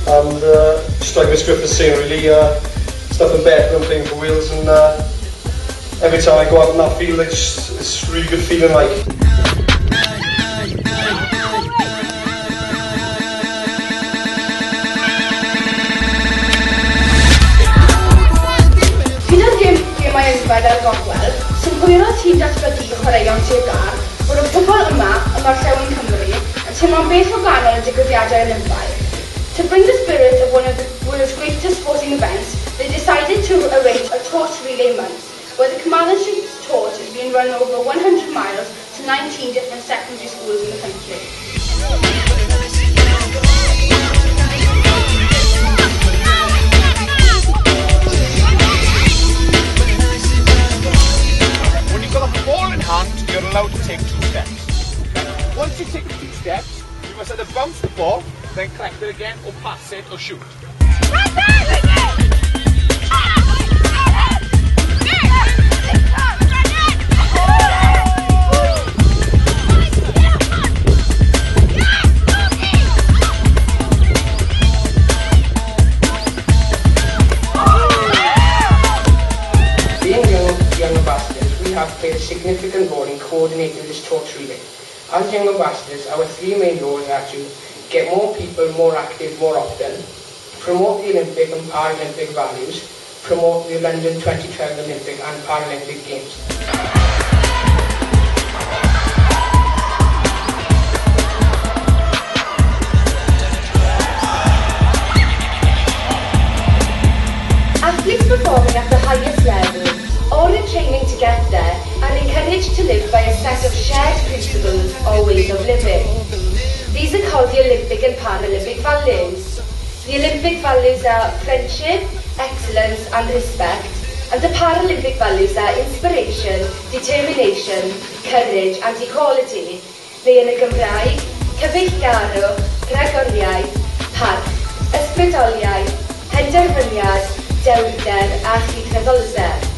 and just like Miss Griffiths saying, really, it's nothing better than playing for Wales, and every time I go out in that field, it's a really good feeling. Like. Mae Enfed ar Gogwel, sy'n hwyro tîm datblygu chwaraeon Sir Gar bod y pobl yma Orllewin Cymru yn teimlo'n beth o ganol y digwyddiadau Olympaidd. To bring the spirit of one of the world's greatest sporting events, they decided to arrange a torch relay month, where the Carmarthen Street torch is being run over 100 miles to 19 different secondary schools in the country. You're allowed to take 2 steps. Once you take 2 steps, you must either bounce the ball, then collect it again, or pass it, or shoot. Being young ambassadors, we have played a significant role in coordinating this torch relay. As young ambassadors, our 3 main roles are to get more people more active more often, promote the Olympic and Paralympic values, promote the London 2012 Olympic and Paralympic Games. Athletes performing at the highest level, all in training to get there, are encouraged to live by a set of shared principles or ways of living. These are called the Olympic and Paralympic values. The Olympic values are friendship, excellence and respect, and the Paralympic values are inspiration, determination, courage and equality, neu yn y Gymraeg, cyfeillgarwch, rhagoriaeth, parch, ysbrydoliaeth, penderfyniad, dewrder a chydreddoldeb.